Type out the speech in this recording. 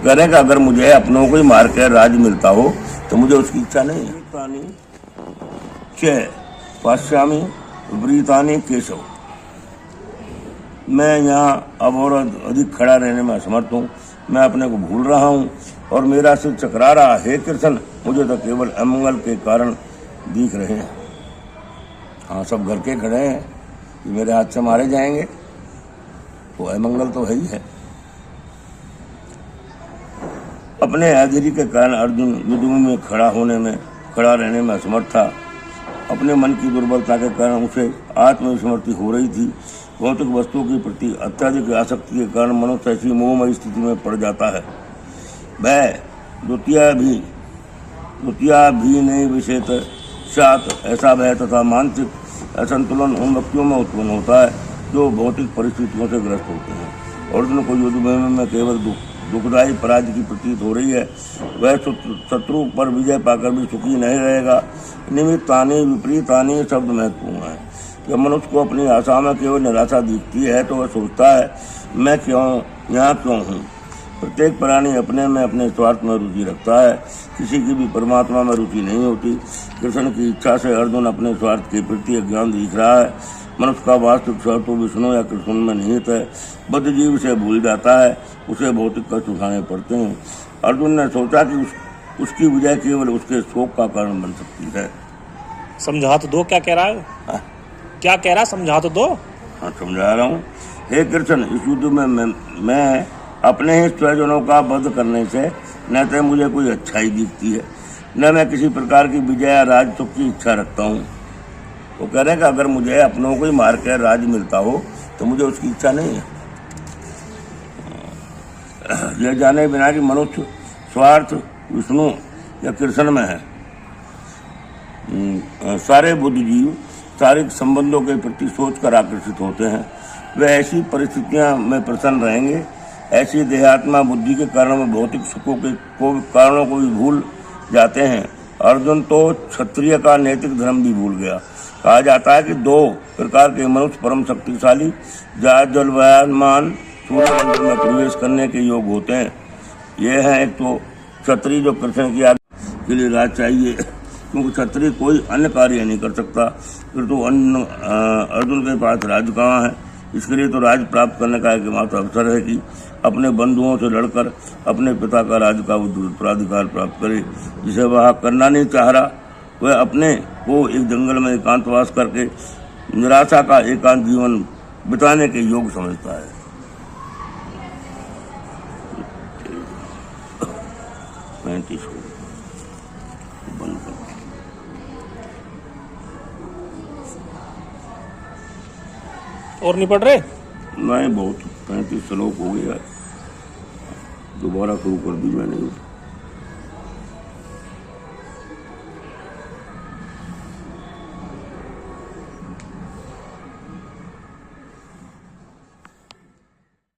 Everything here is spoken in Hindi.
कह रहे हैं कि अगर मुझे अपनों को ही मार के राज मिलता हो तो मुझे उसकी इच्छा नहीं है। पाश्यामी विपरीतानि केशव। मैं यहाँ अब और अधिक खड़ा रहने में असमर्थ हूँ। मैं अपने को भूल रहा हूँ और मेरा सिर चकरा रहा है। कृष्ण, मुझे तो केवल अमंगल के कारण दिख रहे हैं। हाँ, सब घर के खड़े हैं कि मेरे हाथ से मारे जाएंगे, वो अमंगल तो है ही है। अपने हाजिरी के कारण अर्जुन युद्ध में खड़ा रहने में असमर्थ था। अपने मन की दुर्बलता के कारण उसे आत्मविस्मृति हो रही थी। भौतिक वस्तुओं के प्रति अत्यधिक आसक्ति के कारण मनुष्य ऐसी मोहमयी स्थिति में पड़ जाता है। वह द्वितीया भी नहीं विषेत सात ऐसा भय तथा मानसिक असंतुलन उन व्यक्तियों में उत्पन्न होता है जो भौतिक परिस्थितियों से ग्रस्त होते हैं। अर्जुन को युद्ध में केवल दुखदायी पराजय की प्रतीत हो रही है। वह शत्रु पर विजय पाकर भी सुखी नहीं रहेगा। निमित्तानि विपरीतानि शब्द महत्वपूर्ण है। जब मनुष्य को अपनी आशा में केवल निराशा दिखती है तो वह सोचता है, मैं यहाँ क्यों हूँ। प्रत्येक प्राणी अपने में अपने स्वार्थ में रुचि रखता है, किसी की भी परमात्मा में रुचि नहीं होती। कृष्ण की इच्छा से अर्जुन अपने स्वार्थ के प्रति अज्ञान दिख रहा है। मनुष्य का वास्तविक स्वार्थ तो विष्णु या कृष्ण में निहित है। बद्ध जीव से भूल जाता है, उसे भौतिक कष्ट उठाने पड़ते हैं। अर्जुन ने सोचा कि उसकी विजय केवल उसके शोक का कारण बन सकती है। समझा तो दो, क्या कह रहा है? क्या कह रहा, समझा तो दो। हाँ, समझा रहा हूँ। हे कृष्ण, इस युद्ध में मैं अपने ही स्वजनों का वध करने से न तो मुझे कोई अच्छाई दिखती है, न मैं किसी प्रकार की विजय या राज सुख की इच्छा रखता हूँ। वो कह रहे हैं कि अगर मुझे अपनों को ही मार के राज मिलता हो तो मुझे उसकी इच्छा नहीं है। यह जाने बिना कि मनुष्य स्वार्थ विष्णु या कृष्ण में है। सारे बुद्ध जीव शारीरिक संबंधों के प्रति सोचकर आकर्षित होते हैं। वे ऐसी परिस्थितियां में प्रसन्न रहेंगे। ऐसी देहात्मा बुद्धि के कारण में भौतिक सुखों के कारणों को भी भूल जाते हैं। अर्जुन तो क्षत्रिय का नैतिक धर्म भी भूल गया। कहा जाता है कि दो प्रकार के मनुष्य परम शक्तिशाली जलवायमान सूर्यमंडल में प्रवेश करने के योग होते हैं। ये है एक तो क्षत्रिय जो कृष्ण की आज्ञा के लिए राज चाहिए, क्योंकि क्षत्रिय कोई अन्य कार्य नहीं कर सकता। फिर तो अर्जुन के पास राज कहाँ है। इसके लिए तो राज प्राप्त करने का एकमात्र अवसर है कि अपने बंधुओं से लड़कर अपने पिता का राज का उत्तराधिकार प्राप्त करे। जिसे वह करना नहीं चाह रहा, वह अपने को एक जंगल में एकांतवास करके निराशा का एकांत जीवन बिताने के योग समझता है। और नहीं पढ़ रहे? नहीं, बहुत 35 श्लोक हो गया, दोबारा शुरू कर दी मैंने।